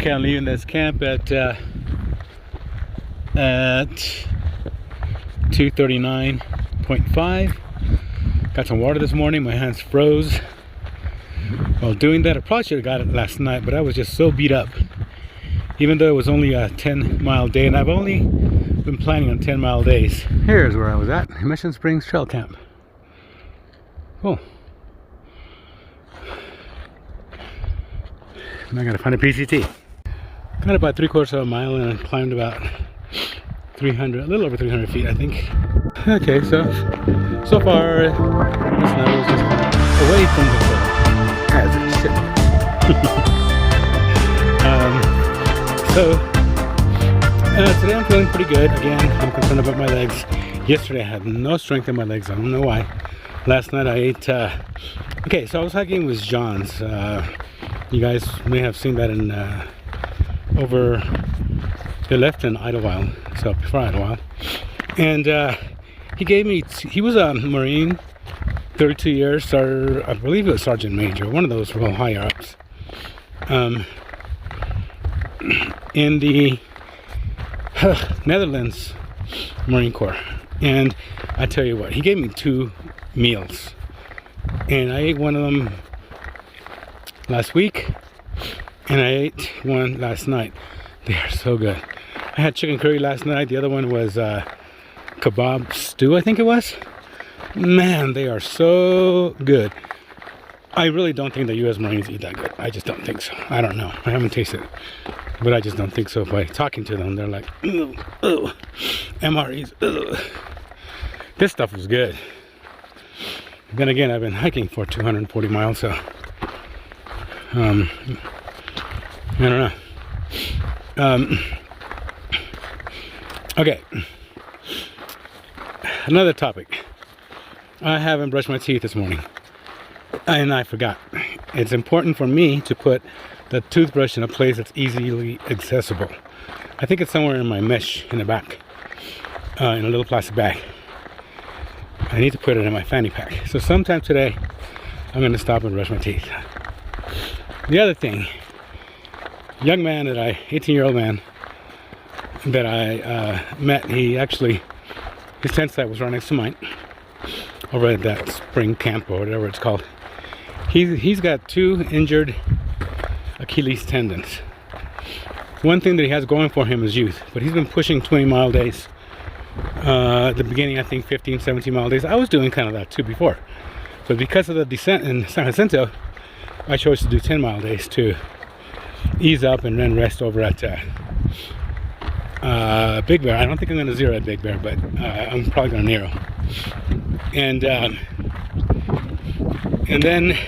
Okay, I'm leaving this camp at 2:39.5. Got some water this morning. My hands froze while doing that. I probably should have got it last night, but I was just so beat up. Even though it was only a 10-mile day, and I've only been planning on 10-mile days. Here's where I was at, Mission Springs Trail Camp. Cool. Now I gotta find a PCT. Got about 3/4 of a mile and I climbed about 300, a little over 300 feet, I think. Okay, so far this level is just away from the floor, as it should. Today I'm feeling pretty good. Again, I'm concerned about my legs. Yesterday I had no strength in my legs. I don't know why. Last night I ate. Okay, so I was hiking with John's. You guys may have seen that in over the left in Idlewild, so before Idlewild. And he gave me. He was a Marine, 32 years, I believe it was Sergeant Major, one of those real higher ups. In the Netherlands Marine Corps. And I tell you what, he gave me 2 meals, and I ate one of them last week and I ate one last night. They are so good. I had chicken curry last night. The other one was kebab stew, I think it was. Man, they are so good. I really don't think the U.S. Marines eat that good. I just don't think so. I don't know. I haven't tasted it, but I just don't think so. By talking to them, they're like, ooh, ooh, MREs, ooh. This stuff is good. Then again, I've been hiking for 240 miles, so I don't know. Okay. Another topic. I haven't brushed my teeth this morning, and I forgot. It's important for me to put the toothbrush in a place that's easily accessible. I think it's somewhere in my mesh in the back, in a little plastic bag. I need to put it in my fanny pack. So sometime today, I'm going to stop and brush my teeth. The other thing, young man 18-year-old man that I met, his tent site was right next to mine, over at that spring camp or whatever it's called. He's got 2 injured Achilles tendons. One thing that he has going for him is youth, but he's been pushing 20-mile days. At the beginning, I think 15, 17-mile days. I was doing kind of that too before, but because of the descent in San Jacinto, I chose to do 10-mile days to ease up and then rest over at Big Bear. I don't think I'm going to zero at Big Bear, but I'm probably going to narrow. And then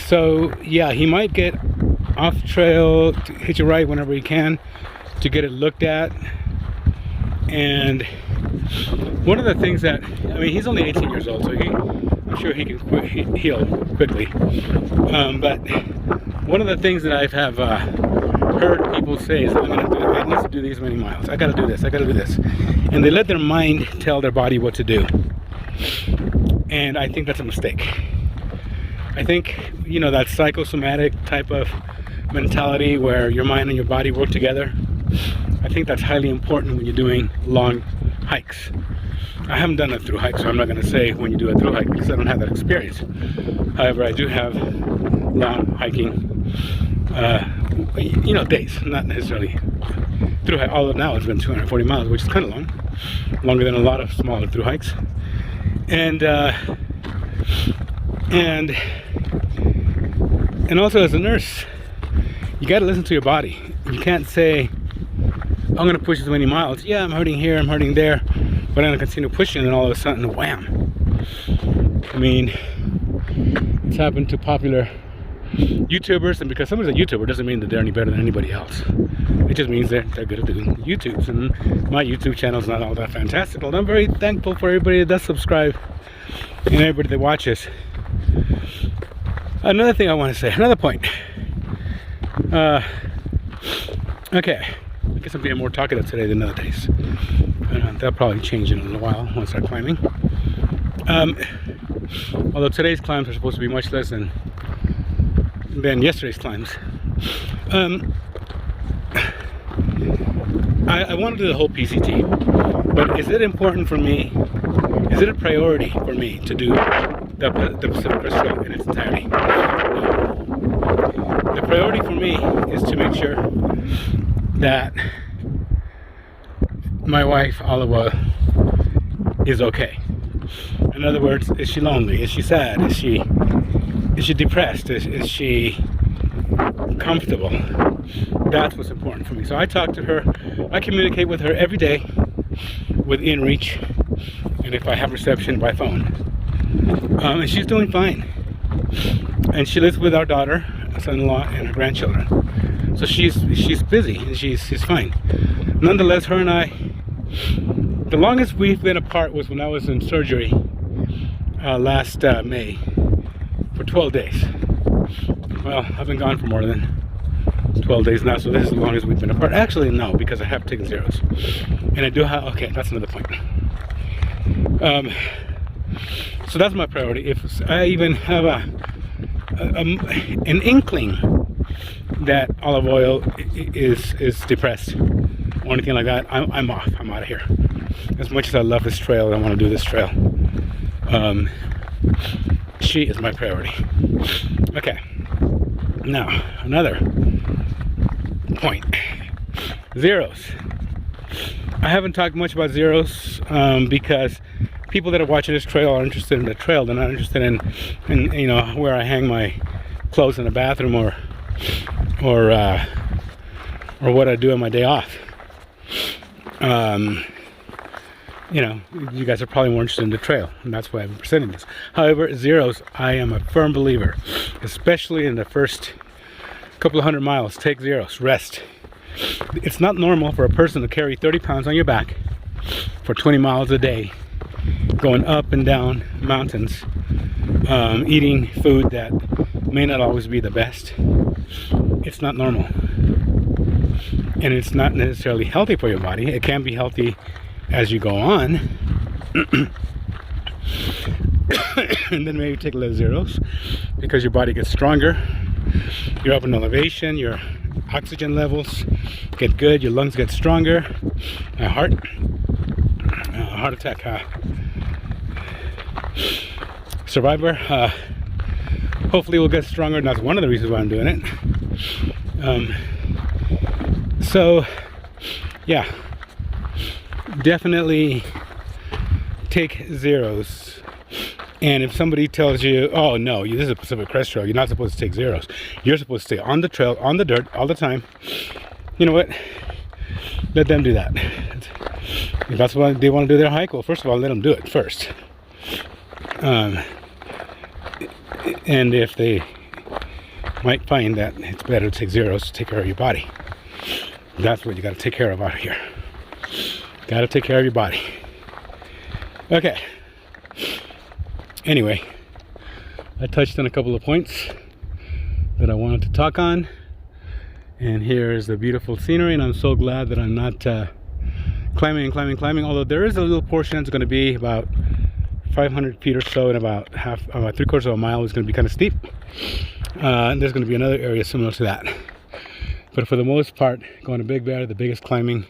so yeah, he might get off trail, to hitch a ride whenever he can to get it looked at. And one of the things that, I mean, he's only 18 years old, so I'm sure he can heal quickly. But one of the things that I have heard people say is, I need to do these many miles. I got to do this. I got to do this. And they let their mind tell their body what to do. And I think that's a mistake. I think, you know, that psychosomatic type of mentality where your mind and your body work together, I think that's highly important when you're doing long hikes. I haven't done a through hike, so I'm not going to say when you do a through hike because I don't have that experience. However, I do have long hiking, you know, days, not necessarily through hike. Although now it's been 240 miles, which is kind of long, longer than a lot of smaller through hikes. And also as a nurse, you got to listen to your body. You can't say, I'm going to push as many miles. Yeah, I'm hurting here, I'm hurting there, but I'm going to continue pushing, and all of a sudden, wham. I mean, it's happened to popular YouTubers, and because somebody's a YouTuber doesn't mean that they're any better than anybody else. It just means they're good at doing YouTubes, and my YouTube channel is not all that fantastic. Although I'm very thankful for everybody that does subscribe and everybody that watches. Another thing I want to say, another point. Okay, I guess I'm being more talkative today than other days. That'll probably change in a little while once I start climbing. Although today's climbs are supposed to be much less than than yesterday's climbs. I want to do the whole PCT, but is it important for me? Is it a priority for me to do the Pacific Crest Trail in its entirety? No. The priority for me is to make sure that my wife, Olive Oil, is okay. In other words, is she lonely? Is she sad? Is she depressed? Is she comfortable? That's what's important for me. So I talk to her, I communicate with her every day within reach, and if I have reception, by phone. And she's doing fine. And she lives with our daughter, son-in-law, and her grandchildren. So she's busy and she's fine. Nonetheless, her and I, the longest we've been apart was when I was in surgery last May for 12 days. Well, I've been gone for more than 12 days now, so this is the longest we've been apart. Actually, no, because I have taken zeros. And I do have, okay, that's another point. So that's my priority. If I even have an inkling that Olive Oil is depressed or anything like that, I'm off. I'm out of here. As much as I love this trail and I want to do this trail, she is my priority. Okay. Now, another point. Zeros. I haven't talked much about zeros because people that are watching this trail are interested in the trail. They're not interested in you know, where I hang my clothes in the bathroom or what I do on my day off. You know, you guys are probably more interested in the trail, and that's why I'm presenting this. However, zeros, I am a firm believer, especially in the first couple of 100 miles. Take zeros, rest. It's not normal for a person to carry 30 pounds on your back for 20 miles a day, going up and down mountains, eating food that may not always be the best. It's not normal. And it's not necessarily healthy for your body. It can be healthy as you go on. And then maybe take a little zeros because your body gets stronger. You're up in elevation, your oxygen levels get good, your lungs get stronger. Heart attack survivor hopefully will get stronger, and that's one of the reasons why I'm doing it. So yeah, definitely take zeros. And if somebody tells you, oh no, this is a Pacific Crest Trail, you're not supposed to take zeros, you're supposed to stay on the trail, on the dirt, all the time, you know what, let them do that. If that's what they want to do their hike, well, first of all, let them do it first. And if they might find that it's better to take zeros to take care of your body, that's what you got to take care of out here. Got to take care of your body. Okay. Anyway, I touched on a couple of points that I wanted to talk on, and here's the beautiful scenery, and I'm so glad that I'm not climbing, although there is a little portion that's going to be about 500 feet or so, and about 3/4 of a mile is going to be kind of steep. And there's going to be another area similar to that, but for the most part, going to Big Bear, the biggest climbing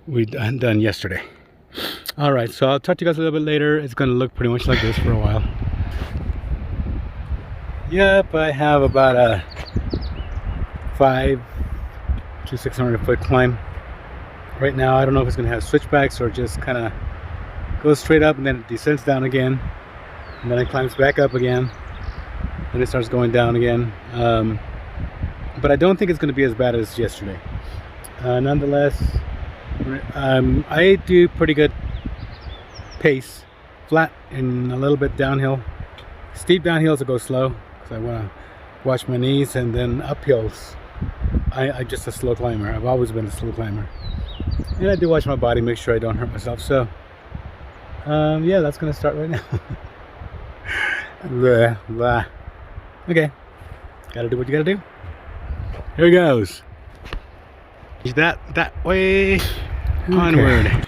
we've done yesterday. Alright, so I'll talk to you guys a little bit later. It's going to look pretty much like this for a while. Yep, I have about a 500 to 600 foot climb. Right now, I don't know if it's going to have switchbacks or just kind of goes straight up and then it descends down again. And then it climbs back up again. And it starts going down again. But I don't think it's going to be as bad as yesterday. Nonetheless, I do pretty good pace, flat and a little bit downhill. Steep downhills I go slow because I want to watch my knees, and then uphills I'm just a slow climber. I've always been a slow climber, and I do watch my body, make sure I don't hurt myself. So yeah, that's gonna start right now. Blah, blah. Okay, gotta do what you gotta do. Here it goes. That way. Okay. Onward.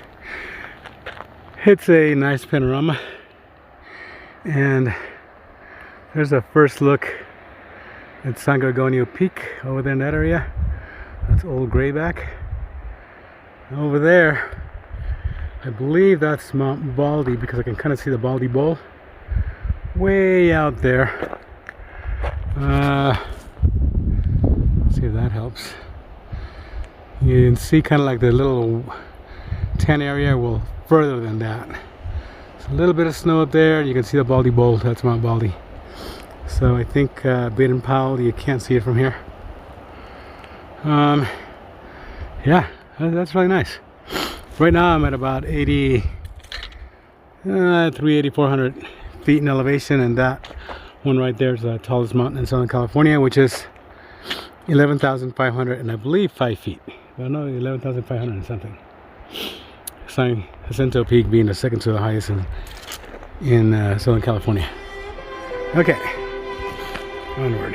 It's a nice panorama, and there's a first look It's San Gorgonio Peak over there in that area. That's Old Grayback. Over there, I believe that's Mount Baldy, because I can kind of see the Baldy Bowl way out there. See if that helps. You can see kind of like the little tan area. Well, further than that. There's a little bit of snow up there. You can see the Baldy Bowl. That's Mount Baldy. So I think Baden Powell, you can't see it from here. Yeah, that's really nice. Right now I'm at about 400 feet in elevation, and that one right there is the tallest mountain in Southern California, which is 11,500 and I believe 5 feet. I don't know, 11,500 and something. San Jacinto Peak being the second to the highest in Southern California. Okay, onward.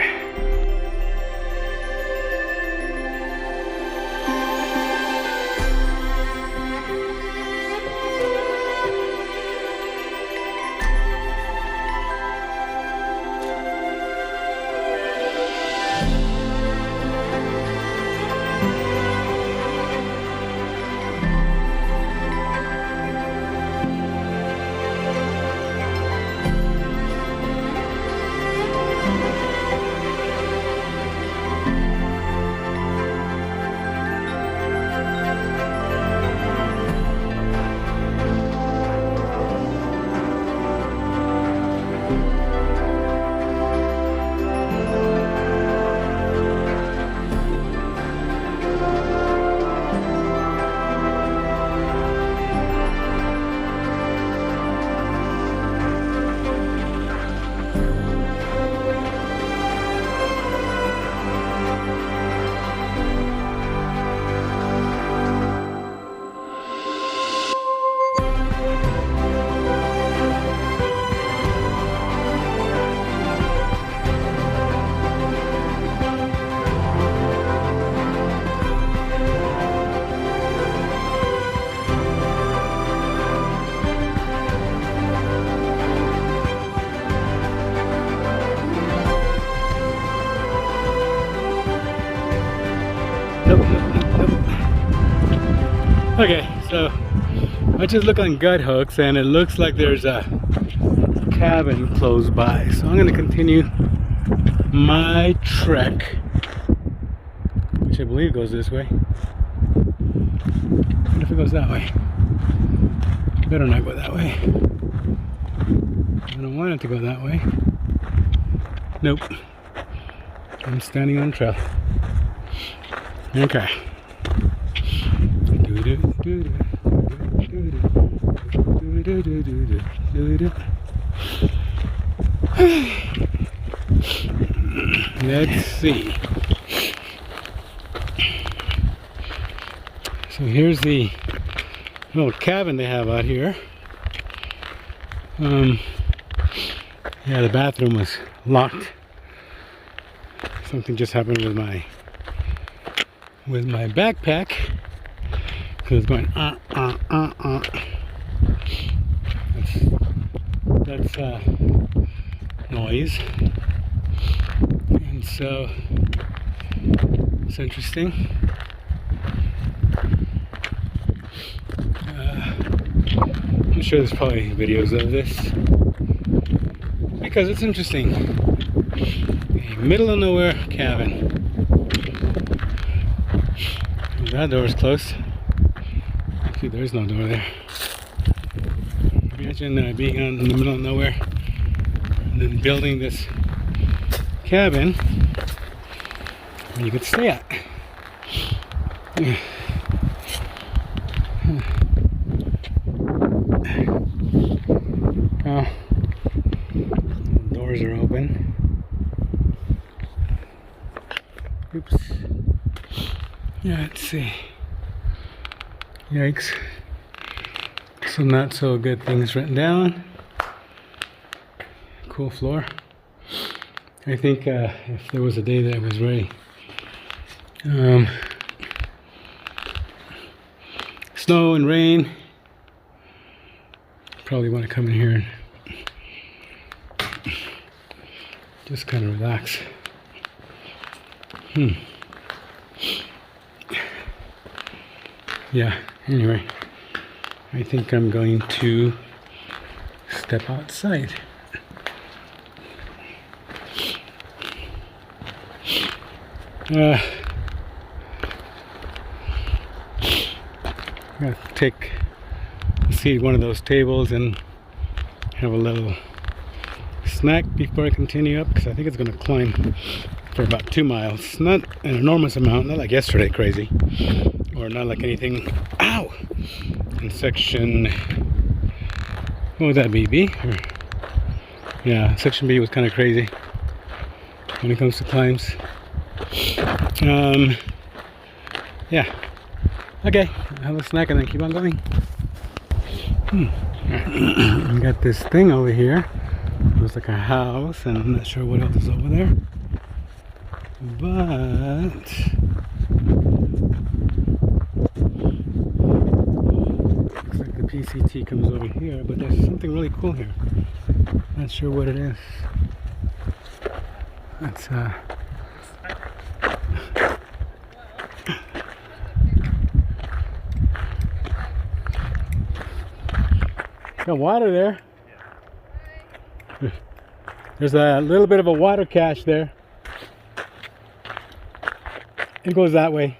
Okay, so I just look on gut hooks and it looks like there's a cabin close by. So I'm going to continue my trek, which I believe goes this way. What if it goes that way? Better not go that way. I don't want it to go that way. Nope. I'm standing on trail. Okay. Let's see. So here's the little cabin they have out here. Yeah, the bathroom was locked. Something just happened with my backpack. It's going That's noise, and so it's interesting. I'm sure there's probably videos of this because it's interesting. A middle of nowhere cabin. That door is closed. Actually, there's no door there. Imagine being out in the middle of nowhere and then building this cabin where you could stay at. Well, doors are open. Oops. Yeah, let's see. Yikes. Some not so good things written down. Cool floor. I think if there was a day that it was very snow and rain, probably want to come in here and just kind of relax. Yeah, anyway, I think I'm going to step outside. I'm gonna take a seat at one of those tables and have a little snack before I continue up, because I think it's going to climb for about 2 miles. Not an enormous amount, not like yesterday crazy, or not like anything. Ow! In section, what would that be, B? Yeah, section B was kind of crazy when it comes to climbs. Yeah. Okay, have a snack and then keep on going. We got this thing over here. Looks like a house, and I'm not sure what else is over there. But looks like the PCT comes over here, but there's something really cool here. Not sure what it is. That's got water there. There's a little bit of a water cache there. It goes that way.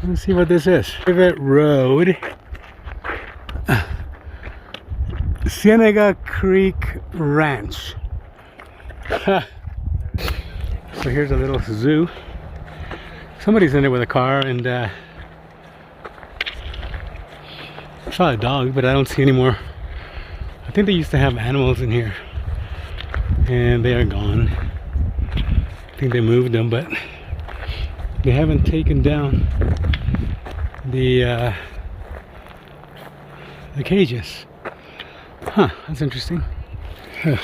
Let's see what this is. Pivot Road. Cienega Creek Ranch. So here's a little zoo. Somebody's in it with a car, and I saw a dog, but I don't see any more. I think they used to have animals in here, and they are gone. I think they moved them, but they haven't taken down the cages. Huh, that's interesting. Okay.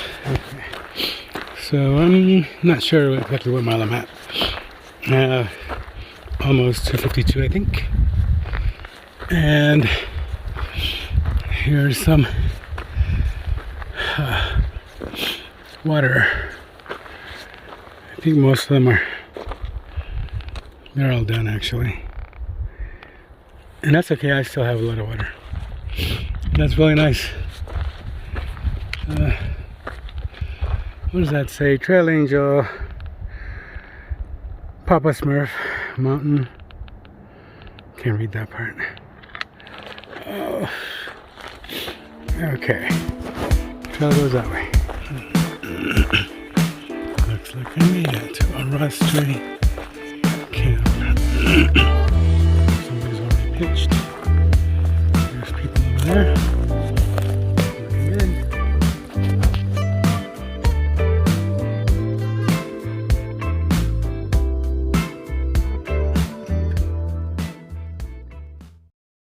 So I'm not sure exactly what mile I'm at. Almost 252, I think. And here's some water. I think most of them they're all done actually. And that's okay, I still have a lot of water. That's really nice. What does that say? Trail Angel, Papa Smurf, Mountain. Can't read that part. Oh. Okay. Trail goes that way. Looks like I made it to Arrastre camp.